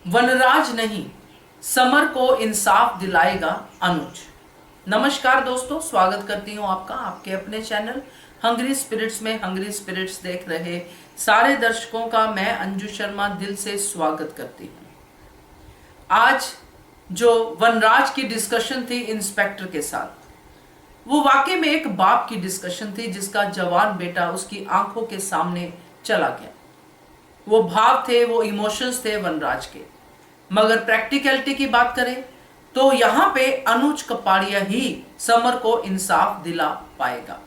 वनराज नहीं, समर को इंसाफ दिलाएगा अनुज। नमस्कार दोस्तों, स्वागत करती हूं आपका आपके अपने चैनल हंग्री स्पिरिट्स में। हंग्री स्पिरिट्स देख रहे सारे दर्शकों का मैं अंजू शर्मा दिल से स्वागत करती हूं। आज जो वनराज की डिस्कशन थी इंस्पेक्टर के साथ, वो वाकई में एक बाप की डिस्कशन थी जिसका जवान बेटा उसकी आंखों के सामने चला गया। वो भाव थे, वो इमोशंस थे वनराज के। मगर प्रैक्टिकलिटी की बात करें तो यहां पे अनुज कपाड़िया ही समर को इंसाफ दिला पाएगा।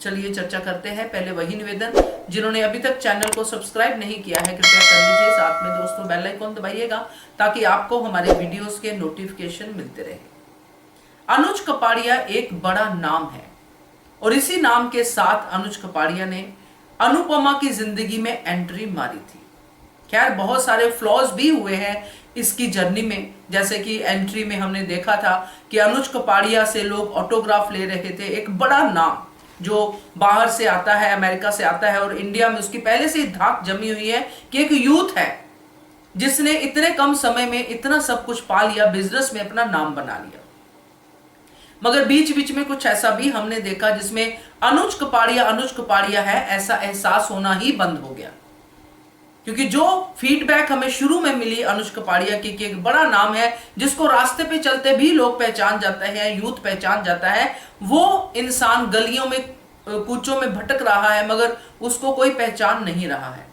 चलिए चर्चा करते हैं। पहले वही निवेदन, जिन्होंने अभी तक चैनल को सब्सक्राइब नहीं किया है कृपया कर लीजिए। साथ में दोस्तों बेल आइकन दबाइएगा ताकि आपको हमारे वीडियोस के नोटिफिकेशन मिलते रहे। अनुज कपाड़िया एक बड़ा नाम है और इसी नाम के साथ अनुज कपाड़िया ने अनुपमा की जिंदगी में एंट्री मारी थी। खैर बहुत सारे फ्लॉज भी हुए हैं इसकी जर्नी में, जैसे कि एंट्री में हमने देखा था कि अनुज कपाड़िया से लोग ऑटोग्राफ ले रहे थे। एक बड़ा नाम जो बाहर से आता है, अमेरिका से आता है और इंडिया में उसकी पहले से ही धाक जमी हुई है कि एक यूथ है जिसने इतने कम समय में इतना सब कुछ पा लिया, बिजनेस में अपना नाम बना लिया। मगर बीच बीच में कुछ ऐसा भी हमने देखा जिसमें अनुज कपाड़िया है ऐसा एहसास होना ही बंद हो गया। क्योंकि जो फीडबैक हमें शुरू में मिली अनुज कपाड़िया की कि एक बड़ा नाम है जिसको रास्ते पे चलते भी लोग पहचान जाते हैं, यूथ पहचान जाता है, वो इंसान गलियों में कूचों में भटक रहा है मगर उसको कोई पहचान नहीं रहा है।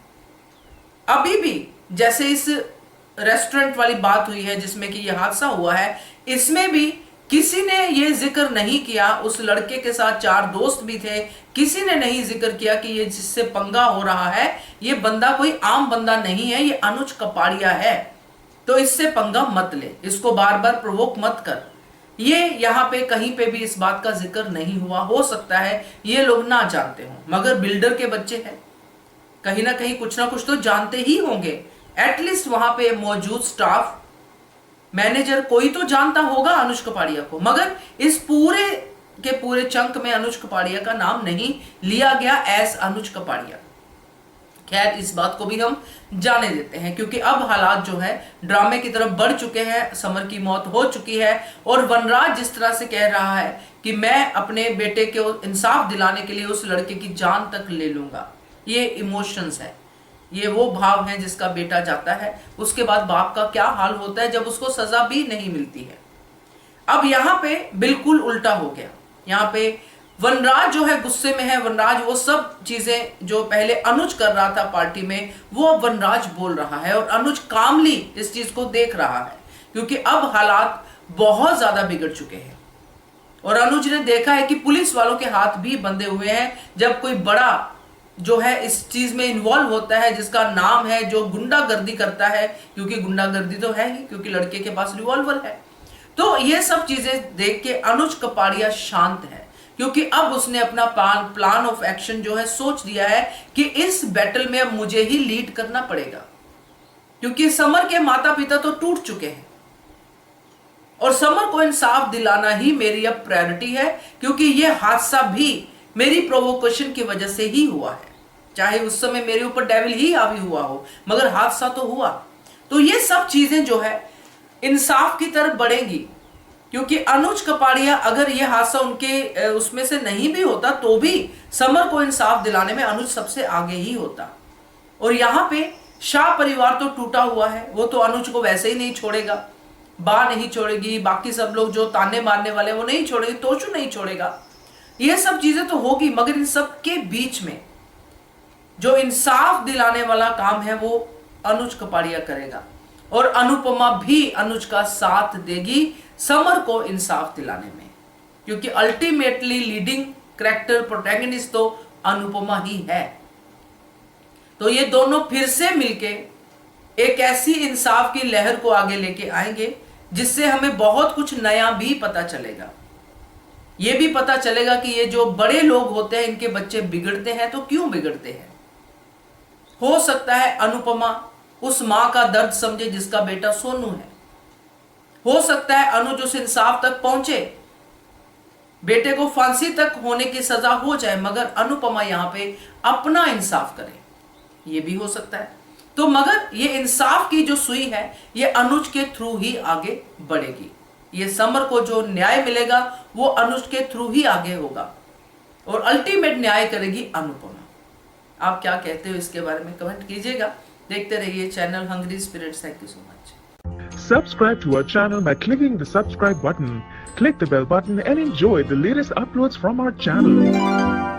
अभी भी जैसे इस रेस्टोरेंट वाली बात हुई है जिसमें कि यह हादसा हुआ है, इसमें भी किसी ने ये जिक्र नहीं किया। उस लड़के के साथ 4 दोस्त भी थे, किसी ने नहीं जिक्र किया कि ये जिससे पंगा हो रहा है ये बंदा कोई आम बंदा नहीं है, ये अनुज कपाड़िया है, तो इससे पंगा मत ले, इसको बार बार प्रोवोक मत कर। ये यहाँ पे कहीं पे भी इस बात का जिक्र नहीं हुआ। हो सकता है ये लोग ना जानते हों, मगर बिल्डर के बच्चे हैं, कहीं ना कहीं कुछ ना कुछ तो जानते ही होंगे। एटलीस्ट वहां पे मौजूद स्टाफ, मैनेजर कोई तो जानता होगा अनुज कपाड़िया को। मगर इस पूरे के पूरे चंक में अनुज कपाड़िया का नाम नहीं लिया गया एज अनुज कपाड़िया। खैर इस बात को भी हम जाने देते हैं क्योंकि अब हालात जो है ड्रामे की तरफ बढ़ चुके हैं। समर की मौत हो चुकी है और वनराज जिस तरह से कह रहा है कि मैं अपने बेटे को इंसाफ दिलाने के लिए उस लड़के की जान तक ले लूंगा, ये इमोशंस है, ये वो भाव है जिसका बेटा जाता है। उसके बाद बाप का क्या हाल होता है जब उसको सजा भी नहीं मिलती है। अब यहाँ पे बिल्कुल उल्टा हो गया। यहाँ पे वनराज जो है गुस्से में है। वनराज वो सब चीजें जो पहले अनुज कर रहा था पार्टी में वो अब वनराज बोल रहा है और अनुज कामली इस चीज को देख रहा है क्योंकि अब हालात बहुत ज्यादा बिगड़ चुके हैं और अनुज ने देखा है कि पुलिस वालों के हाथ भी बंधे हुए हैं। जब कोई बड़ा जो है इस चीज में इन्वॉल्व होता है जिसका नाम है, जो गुंडागर्दी करता है, क्योंकि गुंडागर्दी तो है ही क्योंकि लड़के के पास रिवॉल्वर है, तो ये सब चीजें देख के अनुज कपाड़िया शांत है क्योंकि अब उसने अपना प्लान ऑफ एक्शन जो है सोच दिया है कि इस बैटल में अब मुझे ही लीड करना पड़ेगा क्योंकि समर के माता पिता तो टूट चुके हैं और समर को इंसाफ दिलाना ही मेरी अब प्रायोरिटी है क्योंकि ये हादसा भी मेरी प्रोवोकेशन की वजह से ही हुआ है। चाहे उस समय मेरे ऊपर डेविल ही हावी हुआ हो मगर हादसा तो हुआ। तो ये सब चीजें जो है इंसाफ की तरफ बढ़ेंगी क्योंकि अनुज कपाड़िया अगर ये हादसा उनके उसमें से नहीं भी होता तो भी समर को इंसाफ दिलाने में अनुज सबसे आगे ही होता। और यहाँ पे शाह परिवार तो टूटा हुआ है, वो तो अनुज को वैसे ही नहीं छोड़ेगा, बा नहीं छोड़ेगी, बाकी सब लोग जो ताने मारने वाले वो नहीं छोड़ेगी, तोशु नहीं छोड़ेगा, ये सब चीजें तो होगी। मगर इन सब के बीच में जो इंसाफ दिलाने वाला काम है वो अनुज कपाड़िया करेगा और अनुपमा भी अनुज का साथ देगी समर को इंसाफ दिलाने में क्योंकि अल्टीमेटली लीडिंग कैरेक्टर प्रोटैगनिस्ट तो अनुपमा ही है। तो ये दोनों फिर से मिलके एक ऐसी इंसाफ की लहर को आगे लेके आएंगे जिससे हमें बहुत कुछ नया भी पता चलेगा। ये भी पता चलेगा कि ये जो बड़े लोग होते हैं इनके बच्चे बिगड़ते हैं तो क्यों बिगड़ते हैं। हो सकता है अनुपमा उस मां का दर्द समझे जिसका बेटा सोनू है। हो सकता है अनुज उस इंसाफ तक पहुंचे, बेटे को फांसी तक होने की सजा हो जाए मगर अनुपमा यहां पे अपना इंसाफ करे, ये भी हो सकता है। तो मगर ये इंसाफ की जो सुई है ये अनुज के थ्रू ही आगे बढ़ेगी। ये समर को जो न्याय मिलेगा वो अनुज के थ्रू ही आगे होगा और अल्टीमेट न्याय करेगी अनुपमा। आप क्या कहते हो इसके बारे में कमेंट कीजिएगा। देखते रहिए channel Hungry Spirits. Thank you so much. Subscribe to our channel by clicking the subscribe button. Click the bell button and enjoy the latest uploads from our channel.